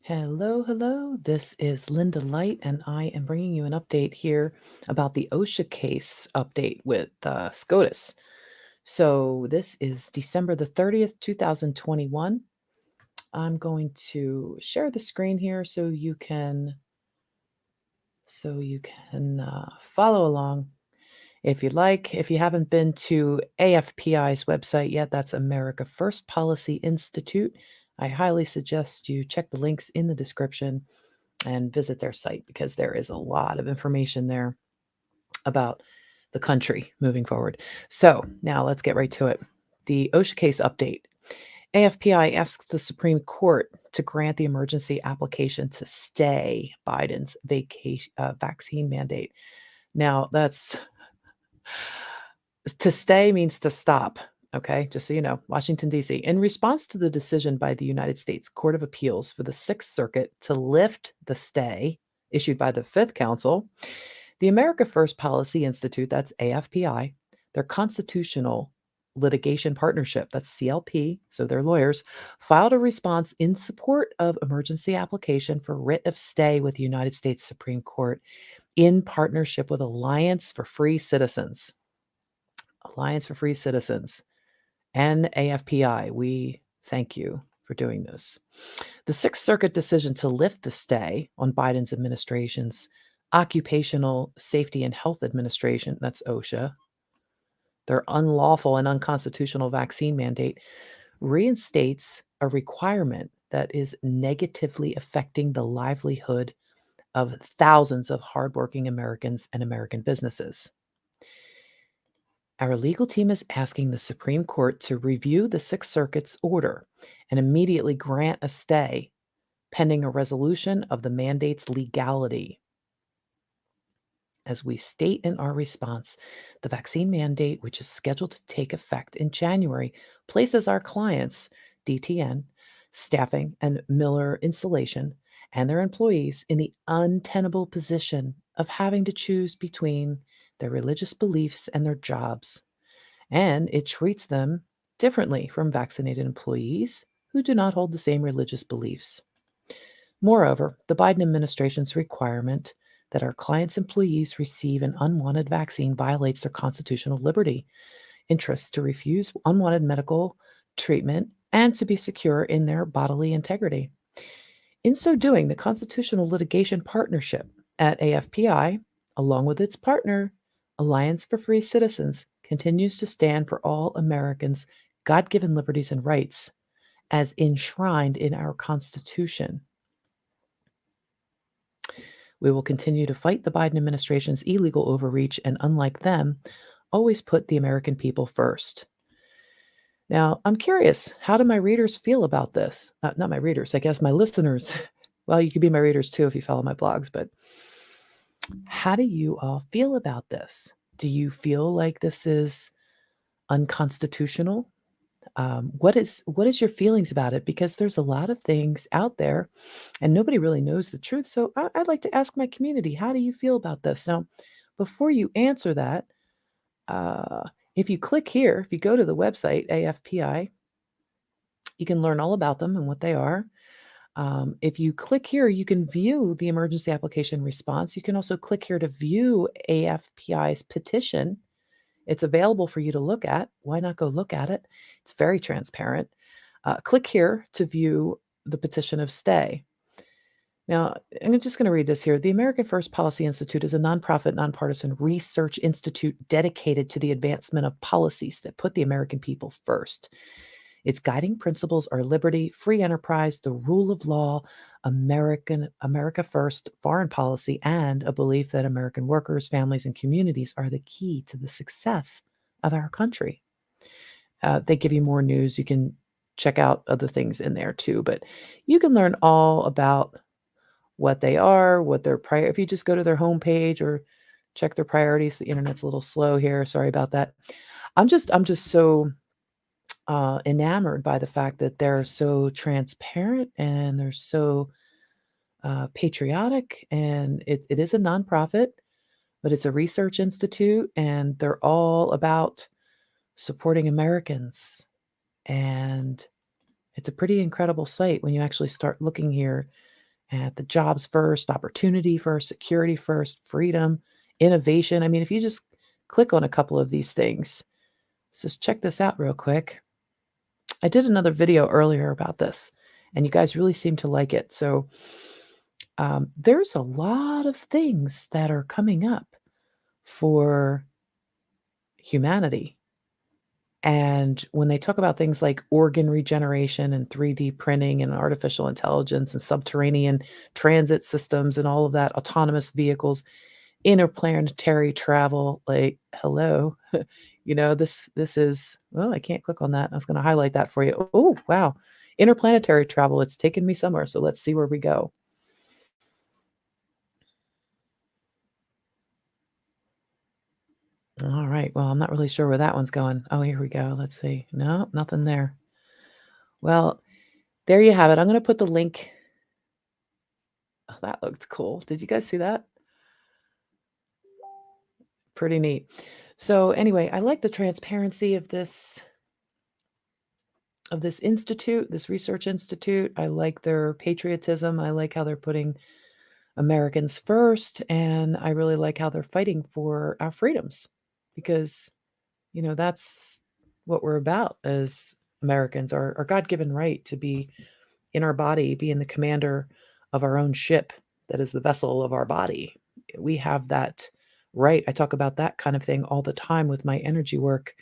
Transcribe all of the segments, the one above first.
Hello, hello. This is Lynda Light, and I am bringing you an update here about the OSHA case update with SCOTUS. So this is December the 30th, 2021. I'm going to share the screen here so you can follow along if you'd like. If you haven't been to AFPI's website yet, that's America First Policy Institute. I highly suggest you check the links in the description and visit their site because there is a lot of information there about the country moving forward. So now let's get right to it. The OSHA case update. AFPI asked the Supreme Court to grant the emergency application to stay Biden's vaccine mandate. Now, that's to stay means to stop. Okay, just so you know, Washington, D.C. In response to the decision by the United States Court of Appeals for the Sixth Circuit to lift the stay issued by the Fifth Council, the America First Policy Institute, that's AFPI, their constitutional litigation partnership, that's CLP, so their lawyers, filed a response in support of emergency application for writ of stay with the United States Supreme Court in partnership with Alliance for Free Citizens. Alliance for Free Citizens and AFPI, we thank you for doing this. The Sixth Circuit decision to lift the stay on Biden's administration's Occupational Safety and Health Administration, that's OSHA, their unlawful and unconstitutional vaccine mandate, reinstates a requirement that is negatively affecting the livelihood of thousands of hardworking Americans and American businesses. Our legal team is asking the Supreme Court to review the Sixth Circuit's order and immediately grant a stay pending a resolution of the mandate's legality. As we state in our response, the vaccine mandate, which is scheduled to take effect in January, places our clients, DTN, Staffing, and Miller Insulation, and their employees in the untenable position of having to choose between their religious beliefs and their jobs. And it treats them differently from vaccinated employees who do not hold the same religious beliefs. Moreover, the Biden administration's requirement that our clients' employees receive an unwanted vaccine violates their constitutional liberty, interests to refuse unwanted medical treatment, and to be secure in their bodily integrity. In so doing, the Constitutional Litigation Partnership at AFPI, along with its partner, Alliance for Free Citizens, continues to stand for all Americans' God-given liberties and rights as enshrined in our Constitution. We will continue to fight the Biden administration's illegal overreach and, unlike them, always put the American people first. Now, I'm curious, how do my readers feel about this? Not my readers, I guess my listeners. Well, you could be my readers too if you follow my blogs, but how do you all feel about this? Do you feel like this is unconstitutional? What is your feelings about it? Because there's a lot of things out there, and nobody really knows the truth. So I'd like to ask my community, how do you feel about this? Now, before you answer that, uh, if you click here, if you go to the website AFPI, you can learn all about them and what they are. If you click here, you can view the emergency application response. You can also click here to view AFPI's petition. It's available for you to look at. Why not go look at it? It's very transparent. Click here to view the petition of stay. Now, I'm just going to read this here. The American First Policy Institute is a nonprofit, nonpartisan research institute dedicated to the advancement of policies that put the American people first. Its guiding principles are liberty, free enterprise, the rule of law, America first, foreign policy, and a belief that American workers, families, and communities are the key to the success of our country. They give you more news. You can check out other things in there too, but you can learn all about what they are, what their if you just go to their homepage or check their priorities. The internet's a little slow here. Sorry about that. I'm just so enamored by the fact that they're so transparent and they're so patriotic. And it is a nonprofit, but it's a research institute, and they're all about supporting Americans. And it's a pretty incredible site when you actually start looking here and the jobs first, opportunity first, security first, freedom, innovation. I mean, if you just click on a couple of these things, let's just check this out real quick. I did another video earlier about this, and you guys really seem to like it. So there's a lot of things that are coming up for humanity. And when they talk about things like organ regeneration and 3D printing and artificial intelligence and subterranean transit systems and all of that, autonomous vehicles, interplanetary travel, like, hello, this is, well, I can't click on that. I was going to highlight that for you. Oh, wow. Interplanetary travel. It's taken me somewhere. So let's see where we go. All right. Well, I'm not really sure where that one's going. Oh, here we go. Let's see. No, nothing there. Well, there you have it. I'm going to put the link. Oh, that looked cool. Did you guys see that? Pretty neat. So anyway, I like the transparency of this institute, this research institute. I like their patriotism. I like how they're putting Americans first, and I really like how they're fighting for our freedoms because, that's what we're about as Americans, our God-given right to be in our body, being the commander of our own ship that is the vessel of our body. We have that right. I talk about that kind of thing all the time with my energy work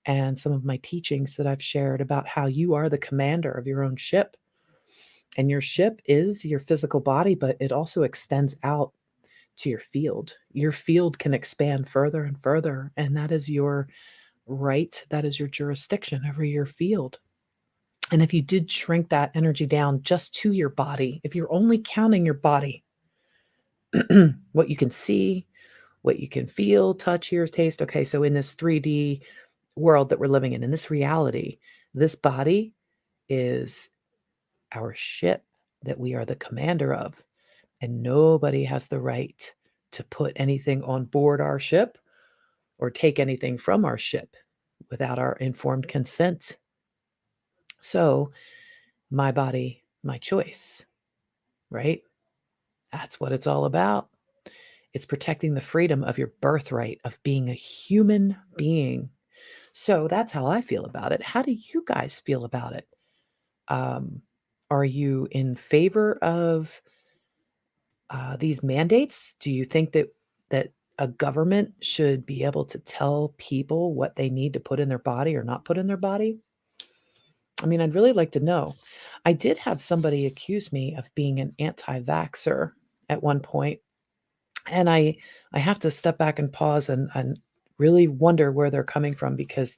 and some of my teachings that I've shared about how you are the commander of your own ship. And your ship is your physical body, but it also extends out to your field. Your field can expand further and further, and that is your right. That is your jurisdiction over your field. And if you did shrink that energy down just to your body, if you're only counting your body, what you can see, what you can feel, touch, hear, taste. Okay, so in this 3D world that we're living in this reality, this body is our ship that we are the commander of. And nobody has the right to put anything on board our ship or take anything from our ship without our informed consent. So, my body, my choice, right? That's what it's all about. It's protecting the freedom of your birthright of being a human being. So that's how I feel about it. How do you guys feel about it? Um, are you in favor of these mandates? Do you think that a government should be able to tell people what they need to put in their body or not put in their body? I mean, I'd really like to know. I did have somebody accuse me of being an anti-vaxxer at one point, and I have to step back and pause and really wonder where they're coming from because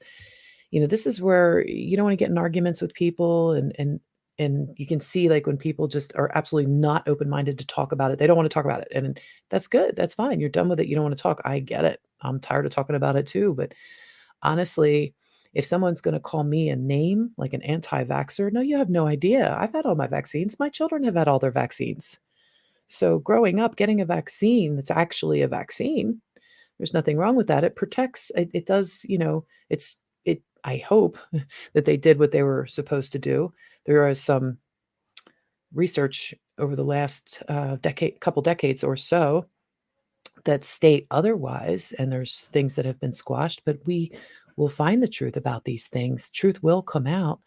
this is where you don't want to get in arguments with people and you can see like when people just are absolutely not open-minded to talk about it. They don't want to talk about it. And that's good. That's fine. You're done with it. You don't want to talk. I get it. I'm tired of talking about it too. But honestly, if someone's going to call me a name like an anti-vaxxer, no, you have no idea. I've had all my vaccines. My children have had all their vaccines. So growing up, getting a vaccine that's actually a vaccine, there's nothing wrong with that. It protects, it does, I hope that they did what they were supposed to do. There is some research over the last couple decades or so that state otherwise, and there's things that have been squashed, but we will find the truth about these things. Truth will come out,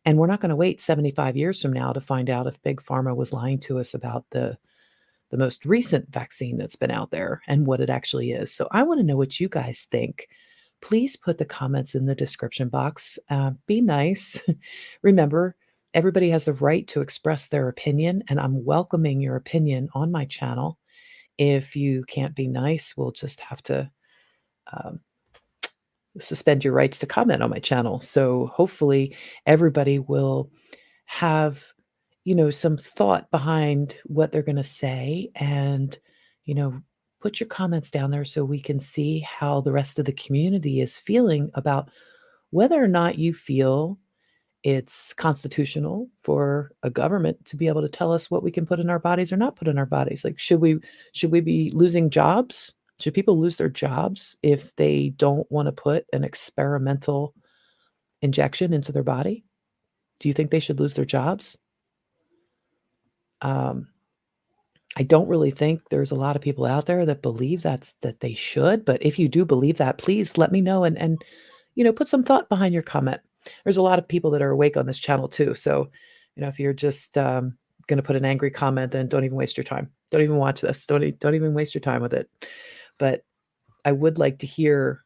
and we're not going to wait 75 years from now to find out if Big Pharma was lying to us about the most recent vaccine that's been out there and what it actually is. So I want to know what you guys think. Please put the comments in the description box. Be nice. Remember, everybody has the right to express their opinion, and I'm welcoming your opinion on my channel. If you can't be nice, we'll just have to um, suspend your rights to comment on my channel. So hopefully everybody will have some thought behind what they're going to say and put your comments down there so we can see how the rest of the community is feeling about whether or not you feel it's constitutional for a government to be able to tell us what we can put in our bodies or not put in our bodies. Like, should we be losing jobs? Should people lose their jobs if they don't want to put an experimental injection into their body? Do you think they should lose their jobs? Um, I don't really think there's a lot of people out there that believe that they should, but if you do believe that, please let me know and put some thought behind your comment. There's a lot of people that are awake on this channel too, so, if you're just, gonna put an angry comment, then don't even waste your time. Don't even watch this. Don't even waste your time with it. But I would like to hear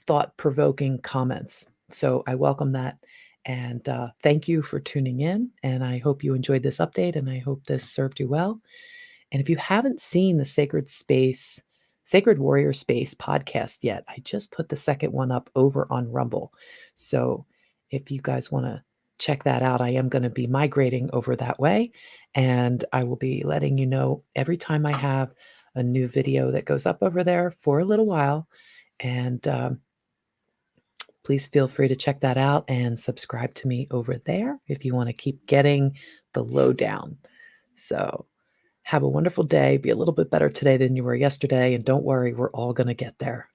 thought-provoking comments, so I welcome that, and, thank you for tuning in, and I hope you enjoyed this update, and I hope this served you well. And if you haven't seen the Sacred Warrior Space podcast yet, I just put the second one up over on Rumble. So if you guys want to check that out, I am going to be migrating over that way. And I will be letting you know every time I have a new video that goes up over there for a little while. And please feel free to check that out and subscribe to me over there if you want to keep getting the lowdown. So have a wonderful day. Be a little bit better today than you were yesterday. And don't worry, we're all going to get there.